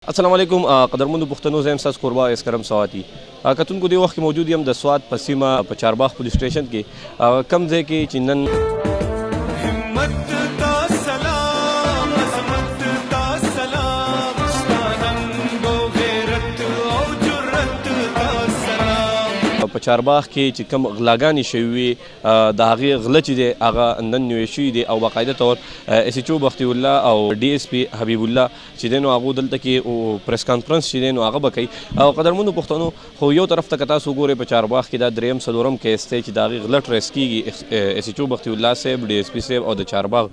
السلام علیکم قدرمنو پښتنو زم تاسو قربا اس کرم سواتي کتونکو دی وخت موجود یم د سوات په سیمه په چارباغ پولیس سټیشن کې کم ځای کې چې نن په چارباغ کې چې کم غلاګانې شوي وي د هغې غله چې دی هغه نن نیول شوي دي او باقاعده طور اس ایچ او بختي الله او ډي اس پي حبیب الله چې دی نو هغو دلته کې پریس کانفرنس چې دی نو هغه به کوي او قدرمنو پښتنو خو یو طرف ته که تاسو وګورئ په چارباغ کې دا دریم څلورم کیس دی چې د هغې غله ټریس کېږي اس ایچ او بختي الله صاحب ډي اس پي صاحب او د چارباغ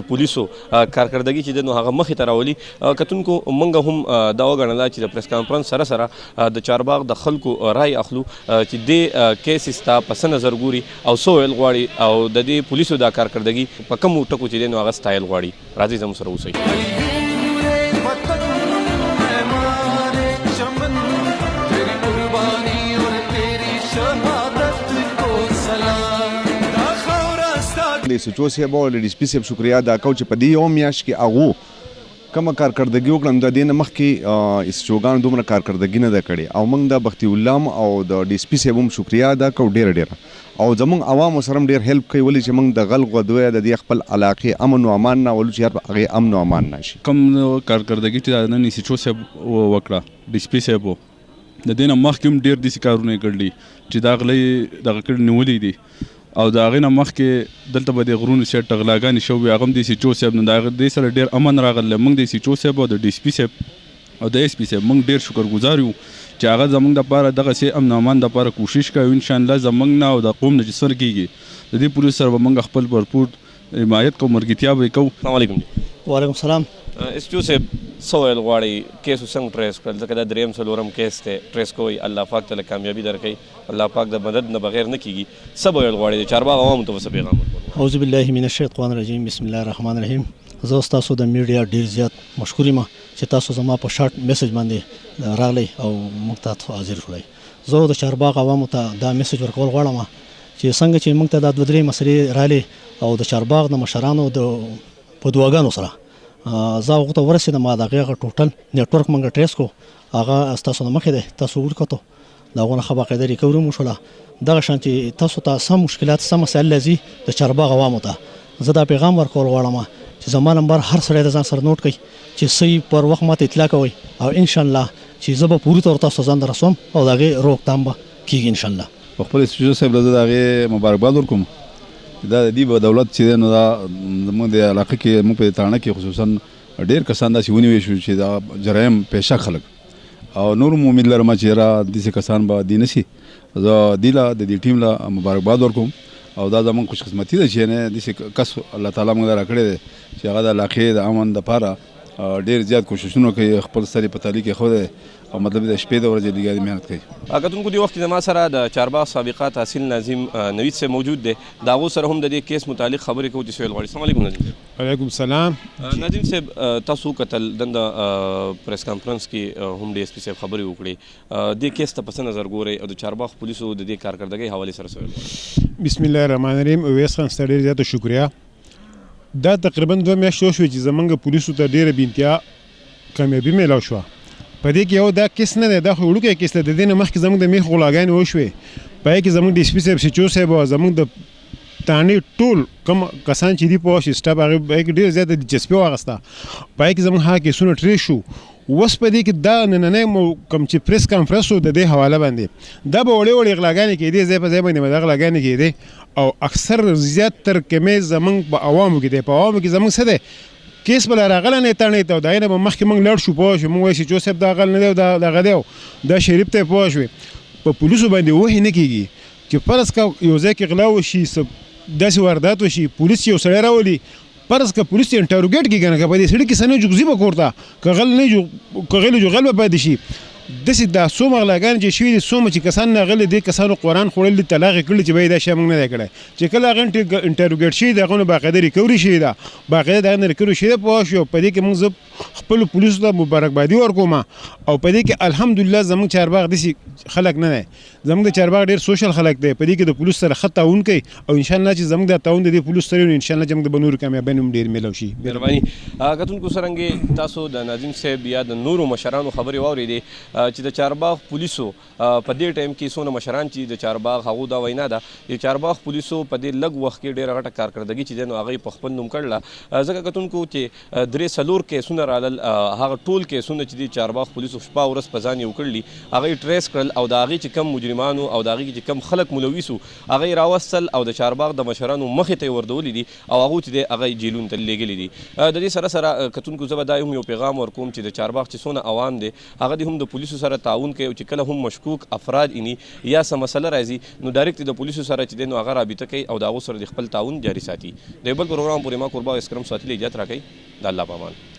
د پولیسو کارکردګي چې دی نو هغه مخې ته راولي کتونکو موږ هم دا وګڼله چې د پریس کانفرنس سره سره د چارباغ د خلکو رای اخلو چې دې کیس ستا په څه نظر ګوري او څه ویل غواړي او د دې پولیسو دا کارکردګي په کومو ټکو چې دی نو هغه ستایل غواړي راځئ زموږ سره اوسئ سچو صاحب او ډي اس پي صاحب شکریہ دا کو چې په دې یو میاشت کې هغو کومه کارکردګي وکړم د دې نه مخکې اسچوګانو دومره کارکردګي نه ده کړې او موږ د بختي الله او د ډي اس پي صاحب هم شکریہ ادا کوو ډېره او زموږ عوامو سره هم ډېر هیلپ کوي ولې چې موږ د غل غدوی د دې خپل علاقې امن و امان نه ولو چې هغې امن و امان نه شي کوم کارکردګي چې نن سچو صاحب وکړه ډي اس پي صاحب د دې نه مخکې هم ډېر داسې کارونه یې کړلي چې دا غلۍ دغه کړي نیولي دي او د هغې نه مخکې دلته به د غرونو سیټ غلاګانې شوې هغه هم د سیچو صاحب نه د هغې دې سره ډېر امن راغلی موږ د سیچو صاحب او د ډي اس پي صاحب او د ایس پي صاحب موږ ډېر شکرګزار یو چې هغه زموږ دپاره دغسې امن امان دپاره کوشش کوي انشاءالله زموږ نه او د قوم نه چې سر کېږي د دې پولیس سره به موږ خپل بھرپور حمایت کوو مرګتیا به یې کوو السلام علیکم وعلیکم السلام اس ایچ او صاحب څه ویل غواړئ کیس څنګه ټریس کړل ځکه دا دریم څلورم کیس دی ټریس کوئ الله پاک ته کامیابي درکوي الله پاک د مدد نه بغیر نه کېږي څه به ویل غواړئ د چارباغ عوامو ته به څه پیغام ورکوئ اعوذ بالله من الشیطان الرجیم بسم الله الرحمن الرحیم زه ستاسو د میډیا ډېر زیات مشکور یم چې تاسو زما په شارټ میسج باندې راغلی او موږ ته حاضر شوئ زه د چارباغ عوامو ته دا میسج ورکول غواړم چې څنګه چې موږ ته دا دوه درې مسلې راغلې او د چارباغ د مشرانو د په دعاګانو سره زه هغو ته ورسېدم د هغې هغه ټوټل نیټورک موږ ټریس کړو هغه ستاسو نه مخکې دی تاسو وکتو د هغو نه ښه باقاعده ریکوري مو شوله دغه شان چې تاسو ته سم مشکلات سم مسایل راځي د چارباغ عوامو ته زه دا پیغام ورکول غواړم چې زما نمبر هر سړی د ځان سره نوټ کړئ چې صحیح پر وخت ماته اطلاع کوئ او انشاءالله چې زه به پوري طور تاسو ځان ته رسوم او د هغې روکتام به کېږي انشاءالله په خپل استودیو صاحب له زه د هغې مبارکباد ورکوم دا د دې دولت چې دی نو دا زموږ د علاقه کې موږ په تاڼه کې خصوصا ډېر کسان داسې ونیوی شو چې دا جرایم پیشه خلک او نور هم امید لرم چې یاره داسې کسان به دې نه شي زه دې له د دې ټیم له مبارکباد ورکوم او دا زموږ خوشقسمتي ده چې یعنې داسې کس الله تعالی موږ ته راکړی دی چې هغه د علاقې د امن دپاره ډېر زیات کوششونه کوي خپل سر یې په تعلیق ایښودی او مطلب د شپې د ورځې لګیا دي محنت کوي کتونکو دې وخت کې زما سره د چارباغ سابقه تحصیل ناظم نوید صاحب موجود دی د هغو سره هم د دې کیس متعلق خبرې کوو چې څه ویل غواړي السلام علیکم ناظم صاحب وعلیکم السلام ناظم صاحب تاسو وکتل دنده پریس کانفرنس کې هم ډي اس پي صاحب خبرې وکړې دې کیس ته په څه نظر ګورئ او د چارباغ پولیسو د دې کارکردګۍ حوالې سره څه ویل غواړئ بسم الله الرحمن الرحیم اویس خان ستا ډېر زیاته شکریہ دا تقریبا 2 میاشتې وشوې چې زموږ پولیسو ته ډېره بې انتها کامیابي میلاو شوه په دې کې یو دا کیس نه دی دا خو وړوکی کیس دی د دې نه مخکې زموږ د میخ غلاګانې وشوې په هغې کې زموږ ډي اس پي صاحب سچو صاحب او زموږ د تانې ټول کوم کسان چې دي پوه شي سټاف هغې کې ډېر زیاته دلچسپي واخیسته په هغې کې زموږ هغه کیسونه ټریس شو اوس په دې کې دا نننی کوم چې پریس کانفرنس و د دې حواله باندې دا به وړې وړې غلاګانې کېدې ځای په ځای باندې به دا غلاګانې کېدې او اکثر زیات تر کمې زموږ په عوامو کې دی په عوامو کې زموږ څه دی کیس بله راغلی نه تڼۍ ته او د هغې نه به مخکې موږ لړ شو پوه شو موږ وایي سچو صاحب دا غل نه دی او دغه دی دا شریف ته پوه شوې په پولیسو باندې وحي نه کېږي چې فرض که یو ځای کې غلا وشي داسې واردات وشي پولیس یو سړی راولي فرض که پولیس یې انټروګیټ کېږي نه که په دې سړي کې څه نه جوګزي به کور ته که غل نه که غل جو غل به پاتې شي داسې دا څومره غلاګانې چې شوي دي څومره چې کسان راغلي دې کسانو قرآن خوړل دي طلاق یې کړي چې به یې دا شی موږ نه دی کړی چې کله هغه انټروګیټ شوي د هغو نه باقاعده ریکوري شوې ده باقاعده د هغه نه ریکوري شوې ده پوه شو په دې کې موږ زه خپلو پولیسو ته مبارکبادي ورکوم او په دې کې الحمدلله زموږ چارباغ داسې خلک نه دی زموږ د چارباغ ډېر سوشل خلک دی، په دې کې د پولیس سره ښه تعاون کوي او انشاءالله چې زموږ دا تعاون د دې پولیس سره وي، انشاءالله چې موږ د به نورو کامیابۍ هم ډېر میلاو شي. مهرباني. کتونکو څرنګې تاسو د ناظم صاحب یا د نورو مشرانو خبرې واورېدې چې د چارباغ پولیسو په دې ټایم کې څونه مشران چې د چارباغ هغو دا وینا ده چې چارباغ پولیسو په دې لږ وخت کې ډېره غټه کارکردګي چې دی نو هغه یې په خپل نوم کړله. ځکه کتونکو چې 3-4 کیسونه رالل، هغه ټول کیسونه چې د چارباغ پولیسو شپه ورځ په ځان یې وکړلي، هغه یې ټریس کړل او د هغې چې کم مجرمانو او د هغې چې کم خلک ملوث وو هغه یې راوستل او د چارباغ د مشرانو مخې ته یې وردولي دي او هغو چې دی هغه یې جیلونو ته لیږلي دي. د دې سره سره کتونکو زه به دا هم یو پیغام ورکوم چې د چارباغ چې څونه عوام دی هغه دې هم د پولیسو سره تعاون کوي او چې کله هم مشکوک افراد اینی یا څه مسله راځي نو ډایرکټ د پولیسو سره چې دی نو هغه رابطه کوي او د هغو سره د خپل تعاون جاري ساتي. د بل پروګرام پورې ما قربا اسکرم ساتلي اجازت راکوي. د الله په امان.